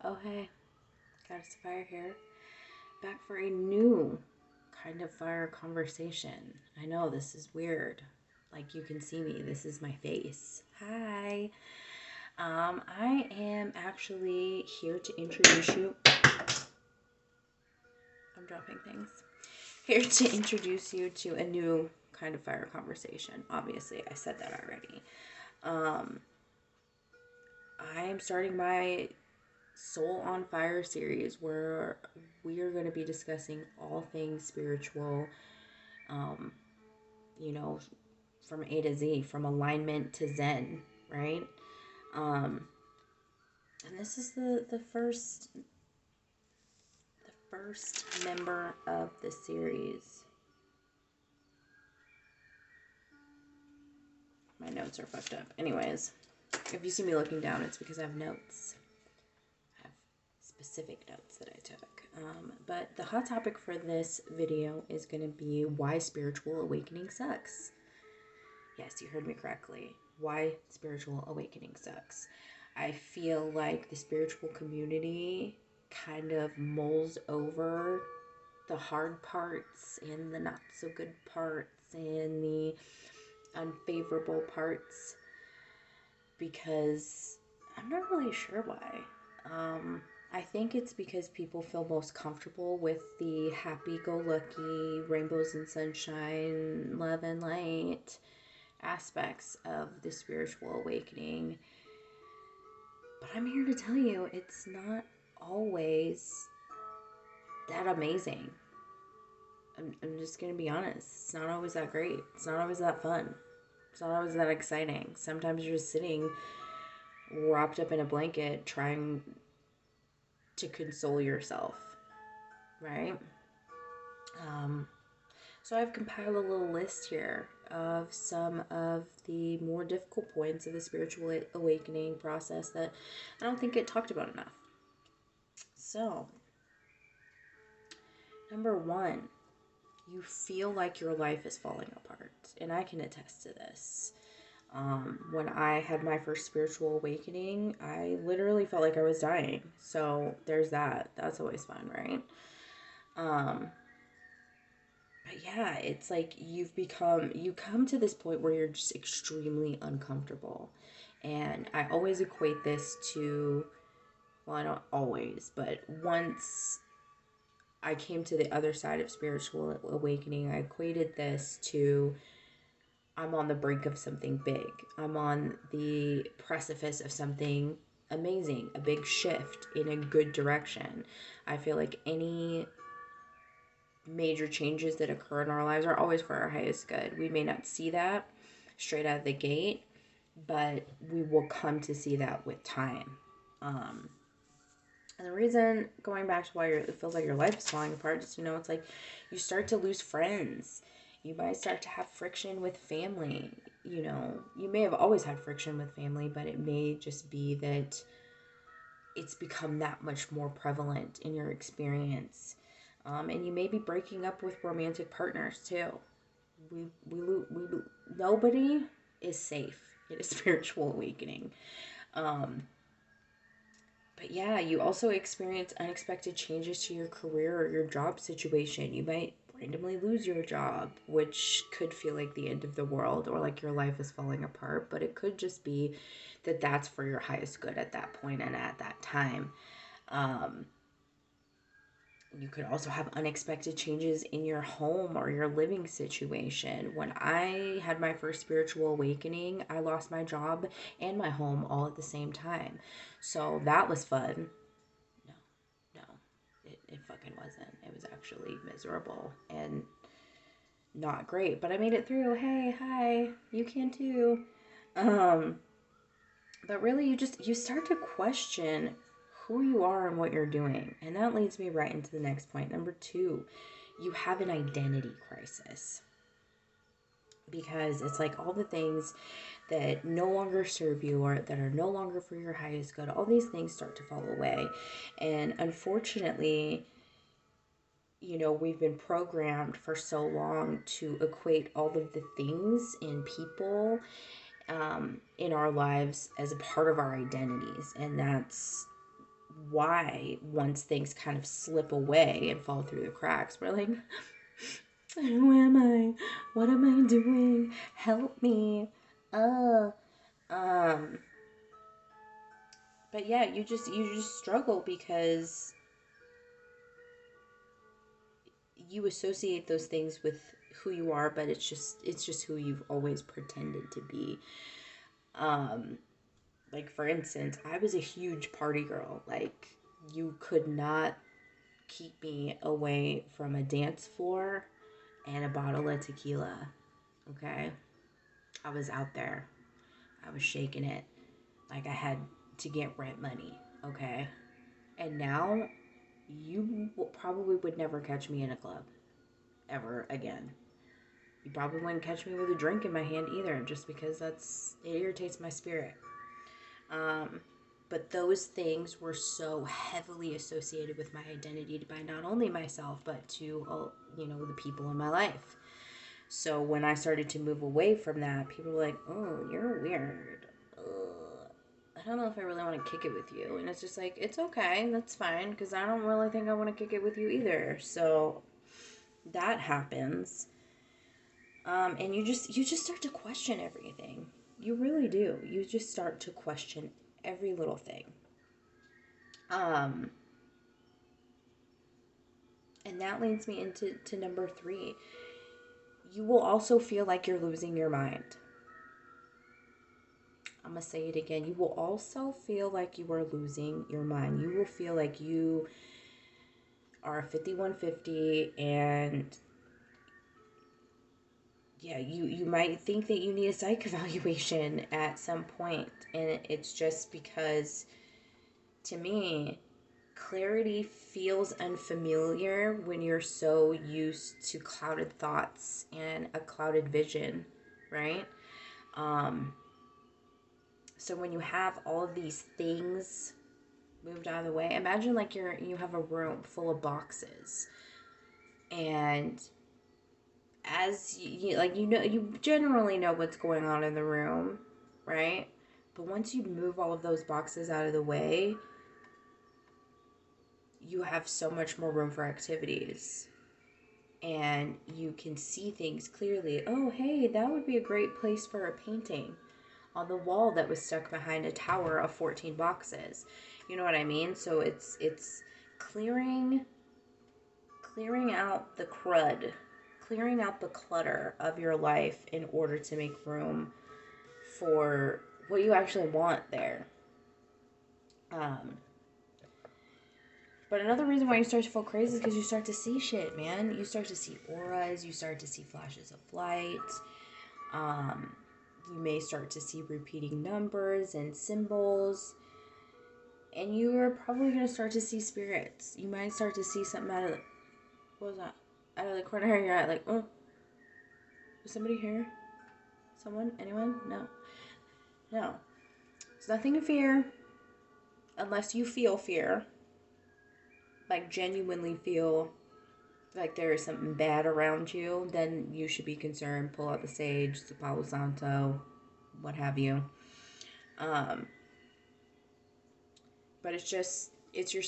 Oh hey, Goddess of Fire here, back for a new kind of fire conversation. I know this is weird. Like you can see me, this is my face. Hi. I am actually here to introduce you. I'm dropping things. Here to introduce you to a new kind of fire conversation. Obviously, I said that already. Um, I am starting my Soul on Fire series where we are going to be discussing all things spiritual, um, you know, from A to Z, from alignment to Zen, right? Um, and this is the first member of the series. My notes are fucked up. Anyways, if you see me looking down, it's because I have notes. I have specific notes that I took. But the hot topic for this video is going to be why spiritual awakening sucks. Yes, you heard me correctly. Why spiritual awakening sucks. I feel like the spiritual community kind of mulls over the hard parts and the not so good parts and the unfavorable parts because I'm not really sure why. I think it's because people feel most comfortable with the happy go lucky, rainbows and sunshine, love and light aspects of the spiritual awakening. But I'm here to tell you it's not always that amazing. I'm just going to be honest. It's not always that great. It's not always that fun. It's not always that exciting. Sometimes you're just sitting wrapped up in a blanket trying to console yourself, right? Um, so I've compiled a little list here of some of the more difficult points of the spiritual awakening process that I don't think get talked about enough. So, number one, you feel like your life is falling apart. And I can attest to this. When I had my first spiritual awakening, I literally felt like I was dying. So there's that. That's always fun, right? Um, but yeah, it's like you come to this point where you're just extremely uncomfortable. And I always equate this to, well, I don't always, but once I came to the other side of spiritual awakening, I equated this to I'm on the brink of something big. I'm on the precipice of something amazing, a big shift in a good direction. I feel like any major changes that occur in our lives are always for our highest good. We may not see that straight out of the gate, but we will come to see that with time. Um, and the reason, going back to why it feels like your life is falling apart, is, it's like you start to lose friends. You might start to have friction with family. You may have always had friction with family, but it may just be that it's become that much more prevalent in your experience. And you may be breaking up with romantic partners too. We nobody is safe in a spiritual awakening. Um, but yeah, you also experience unexpected changes to your career or your job situation. You might randomly lose your job, which could feel like the end of the world or like your life is falling apart, but it could just be that that's for your highest good at that point and at that time. Um, you could also have unexpected changes in your home or your living situation. When I had my first spiritual awakening, I lost my job and my home all at the same time. So that was fun. No, no, it fucking wasn't. It was actually miserable and not great, but I made it through. Hey, hi, you can too. Um, but really, you start to question who you are and what you're doing. And that leads me right into the next point. Number two, you have an identity crisis. Because it's like all the things that no longer serve you or that are no longer for your highest good, all these things start to fall away. And unfortunately, we've been programmed for so long to equate all of the things and people in our lives as a part of our identities. And that's why once things kind of slip away and fall through the cracks, we're like, who am I? What am I doing? Help me. Uh, um, but yeah, you just struggle because you associate those things with who you are, but it's just who you've always pretended to be. Um, like for instance, I was a huge party girl. Like you could not keep me away from a dance floor and a bottle of tequila. Okay? I was out there. I was shaking it like I had to get rent money. Okay? And now you probably would never catch me in a club ever again. You probably wouldn't catch me with a drink in my hand either, just because it irritates my spirit. Um, but those things were so heavily associated with my identity by not only myself, but to the people in my life. So when I started to move away from that, people were like, "Oh, you're weird. Ugh. I don't know if I really want to kick it with you." And it's just like, it's okay, that's fine, because I don't really think I want to kick it with you either. So that happens. And you just start to question everything. You really do. You just start to question every little thing. Um, and that leads me into number 3. You will also feel like you're losing your mind. I'm going to say it again. You will also feel like you are losing your mind. You will feel like you are 5150, and yeah, you might think that you need a psych evaluation at some point, and it's just because, to me, clarity feels unfamiliar when you're so used to clouded thoughts and a clouded vision, right? Um, so when you have all of these things moved out of the way, imagine like you have a room full of boxes, and as you generally know what's going on in the room, right? But once you move all of those boxes out of the way, you have so much more room for activities, and you can see things clearly. Oh, hey, that would be a great place for a painting on the wall that was stuck behind a tower of 14 boxes. You know what I mean? So it's clearing out the crud, clearing out the clutter of your life in order to make room for what you actually want there. Um, but another reason why you start to feel crazy is because you start to see shit, man. You start to see auras. You start to see flashes of light. Um, you may start to see repeating numbers and symbols. And you are probably going to start to see spirits. You might start to see something out of the... What was that? Out of the corner of your eye. Like, oh, is somebody here? Someone? Anyone? No. No. It's nothing to fear. Unless you feel fear. Like, genuinely feel like there is something bad around you, then you should be concerned. Pull out the sage, the Palo Santo, what have you. Um, but it's your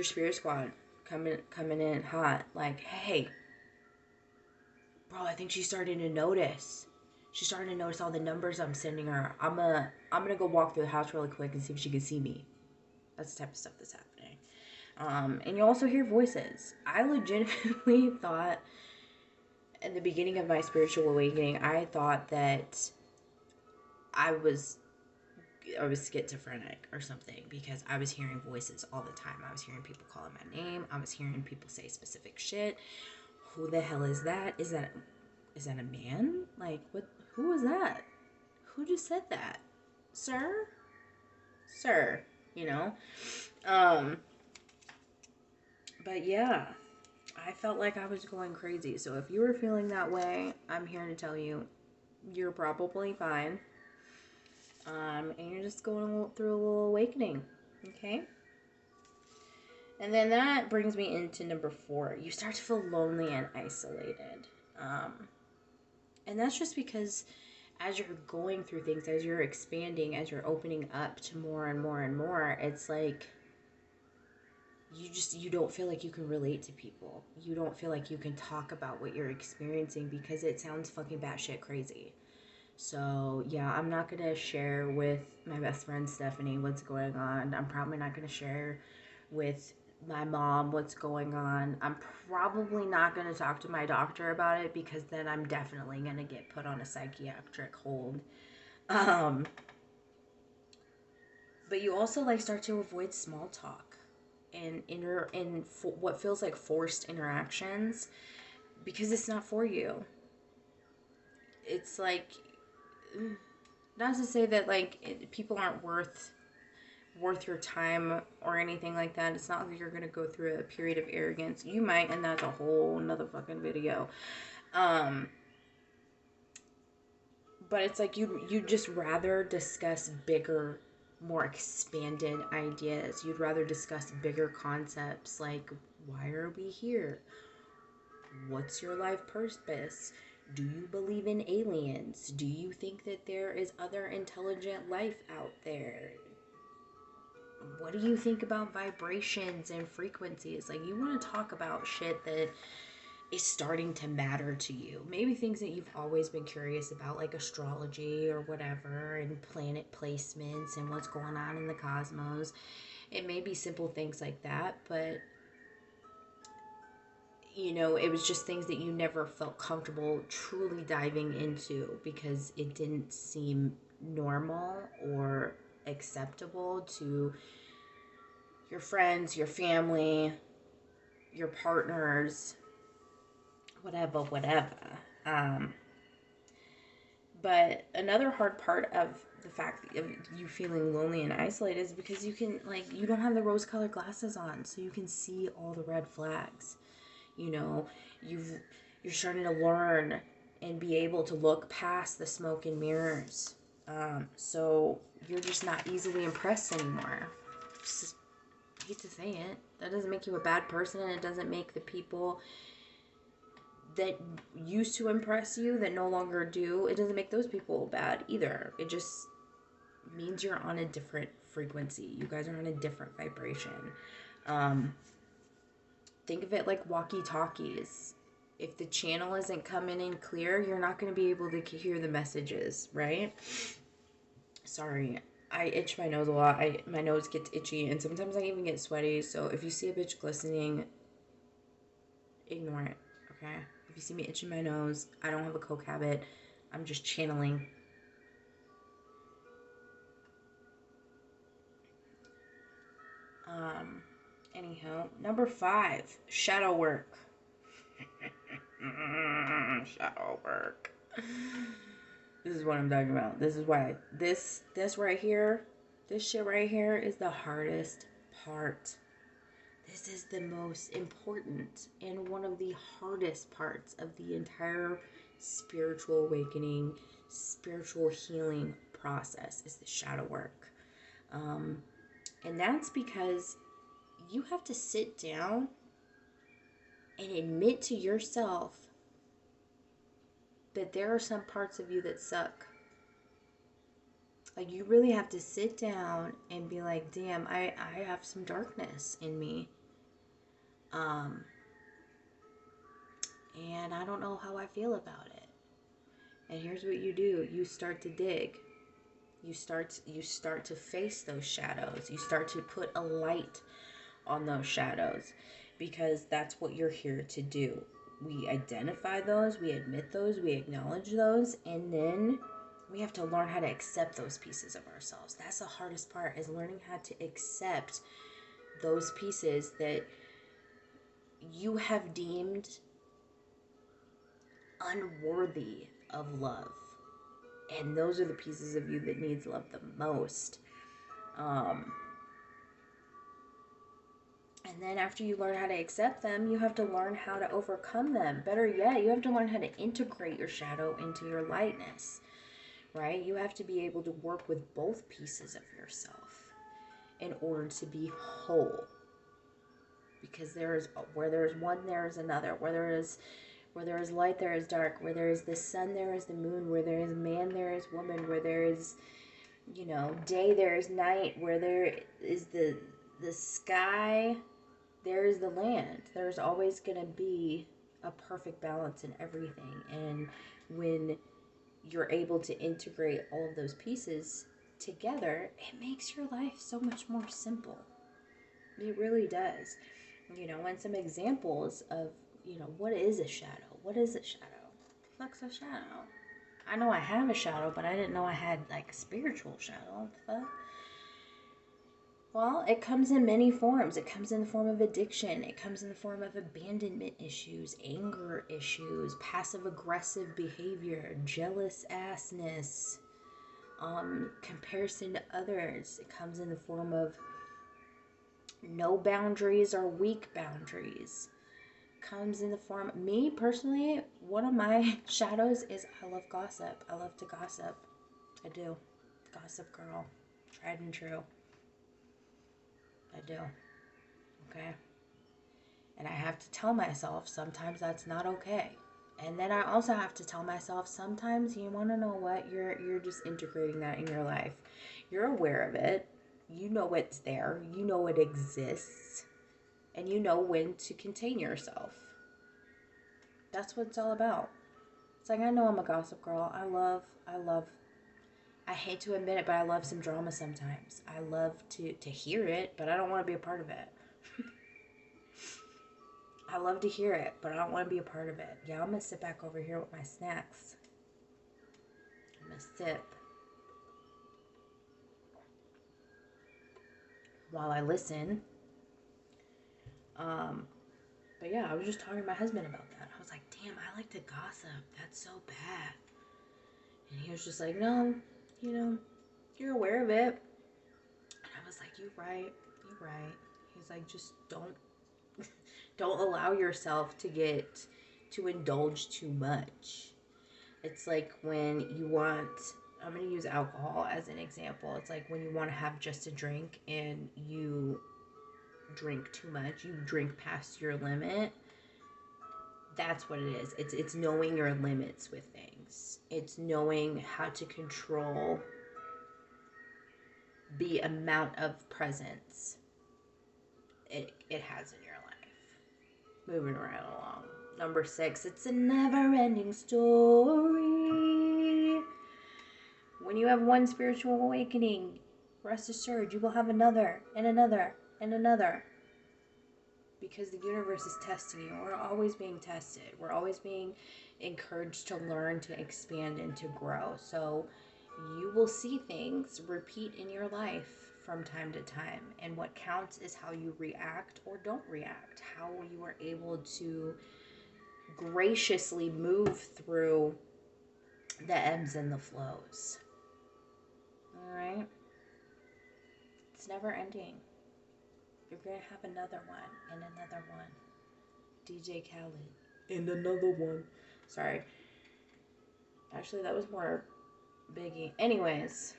spirit squad coming in hot. Like, hey, bro, I think she's starting to notice. She's starting to notice all the numbers I'm sending her. I'm gonna go walk through the house really quick and see if she can see me. That's the type of stuff that's happening. And you also hear voices. I legitimately thought in the beginning of my spiritual awakening, I thought that I was I was schizophrenic or something, because I was hearing voices all the time. I was hearing people calling my name. I was hearing people say specific shit. Who the hell is that? Is that a man? Like, what? Who was that? Who just said that? Sir? Sir, you know? Um, but yeah, I felt like I was going crazy. So if you were feeling that way, I'm here to tell you, you're probably fine. And you're just going through a little awakening, okay? And then that brings me into number 4. You start to feel lonely and isolated. And that's just because as you're going through things, as you're expanding, as you're opening up to more and more and more, it's like you don't feel like you can relate to people. You don't feel like you can talk about what you're experiencing because it sounds fucking batshit crazy. So, yeah, I'm not going to share with my best friend Stephanie what's going on. I'm probably not going to share with my mom what's going on. I'm probably not going to talk to my doctor about it because then I'm definitely going to get put on a psychiatric hold. Um, but you also like start to avoid small talk and what feels like forced interactions because it's not for you. It's like, not to say that like people aren't worth your time or anything like that. It's not like you're gonna go through a period of arrogance. You might, and that's a whole nother fucking video. Um, but it's like you just rather discuss bigger, more expanded ideas. You'd rather discuss bigger concepts like, why are we here? What's your life purpose? Do you believe in aliens? Do you think that there is other intelligent life out there? What do you think about vibrations and frequencies? Like, you want to talk about shit that is starting to matter to you. Maybe things that you've always been curious about, like astrology or whatever, and planet placements and what's going on in the cosmos. It may be simple things like that, but it was just things that you never felt comfortable truly diving into because it didn't seem normal or acceptable to your friends, your family, your partners, whatever. Um, but another hard part of the fact of you feeling lonely and isolated is because you don't have the rose-colored glasses on, so you can see all the red flags. You know, you're starting to learn and be able to look past the smoke and mirrors. So you're just not easily impressed anymore. Just, I hate to say it. That doesn't make you a bad person, and it doesn't make the people that used to impress you that no longer do. It doesn't make those people bad either. It just means you're on a different frequency. You guys are on a different vibration. Think of it like walkie-talkies. If the channel isn't coming in clear, you're not going to be able to hear the messages, right? Sorry, I itch my nose a lot. My nose gets itchy, and sometimes I even get sweaty. So if you see a bitch glistening, ignore it, okay? If you see me itching my nose, I don't have a coke habit. I'm just channeling. Anyhow, number 5, shadow work. Shadow work. This is what I'm talking about. This is why this right here, this shit right here is the hardest part. This is the most important and one of the hardest parts of the entire spiritual awakening, spiritual healing process is the shadow work. And that's because you have to sit down and admit to yourself that there are some parts of you that suck. Like, you really have to sit down and be like, damn, I have some darkness in me. And I don't know how I feel about it. And here's what you do. You start to dig. You start to face those shadows. You start to put a light on those shadows because that's what you're here to do. We identify those, we admit those, we acknowledge those, and then we have to learn how to accept those pieces of ourselves. That's the hardest part, is learning how to accept those pieces that you have deemed unworthy of love. And those are the pieces of you that needs love the most. And then after you learn how to accept them, you have to learn how to overcome them. Better yet, you have to learn how to integrate your shadow into your lightness, right? You have to be able to work with both pieces of yourself in order to be whole. Because where there's one, there is another. Where there is light, there is dark. Where there is the sun, there is the moon. Where there is man, there is woman. Where there is, day, there is night. Where there is the sky, there's the land. There's always going to be a perfect balance in everything. And when you're able to integrate all of those pieces together, it makes your life so much more simple. It really does. And some examples of, what is a shadow? What is a shadow? The fuck's a shadow? I know I have a shadow, but I didn't know I had like a spiritual shadow. What the fuck? Well, it comes in many forms. It comes in the form of addiction. It comes in the form of abandonment issues, anger issues, passive aggressive behavior, jealous assness, comparison to others. It comes in the form of no boundaries or weak boundaries. Comes in the form, me personally, one of my shadows is I love gossip. I love to gossip. I do. Gossip girl. Tried and true. I do. Okay? And I have to tell myself sometimes that's not okay. And then I also have to tell myself sometimes, you want to know what? You're just integrating that in your life. You're aware of it. You know it's there. You know it exists. And you know when to contain yourself. That's what it's all about. It's like, I know I'm a gossip girl. I hate to admit it, but I love some drama sometimes. I love to hear it, but I don't want to be a part of it. I love to hear it, but I don't want to be a part of it. Yeah, I'm going to sit back over here with my snacks. I'm going to sip while I listen. But yeah, I was just talking to my husband about that. I was like, damn, I like to gossip. That's so bad. And he was just like, no, you're aware of it. And I was like, you're right. He's like, just don't allow yourself to indulge too much. It's like when you want, I'm going to use alcohol as an example. It's like when you want to have just a drink and you drink too much, you drink past your limit. That's what it is. It's knowing your limits with things. It's knowing how to control the amount of presence it has in your life. Moving right along. Number 6, it's a never-ending story. When you have one spiritual awakening, rest assured you will have another and another and another. Because the universe is testing you. We're always being tested. We're always being encouraged to learn, to expand, and to grow. So you will see things repeat in your life from time to time. And what counts is how you react or don't react. How you are able to graciously move through the ebbs and the flows. Alright? It's never ending. You're going to have another one and another one. DJ Khaled. And another one. Sorry. Actually, that was more Biggie. Anyways,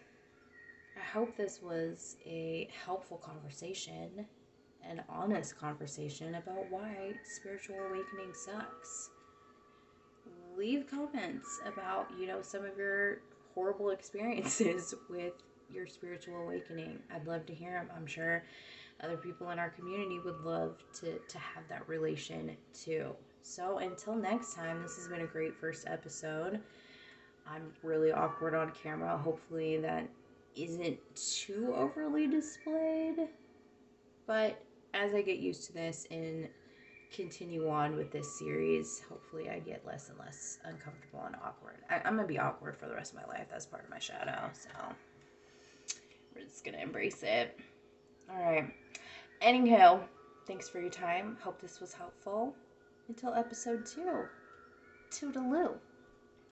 I hope this was a helpful conversation, an honest conversation about why spiritual awakening sucks. Leave comments about, some of your horrible experiences with your spiritual awakening. I'd love to hear them. I'm sure other people in our community would love to have that relation too. So until next time, this has been a great first episode. I'm really awkward on camera. Hopefully that isn't too overly displayed. But as I get used to this and continue on with this series, hopefully I get less and less uncomfortable and awkward. I'm going to be awkward for the rest of my life. That's part of my shadow. So we're just going to embrace it. All right. Anyhow, thanks for your time. Hope this was helpful. Until episode 2. Toodaloo.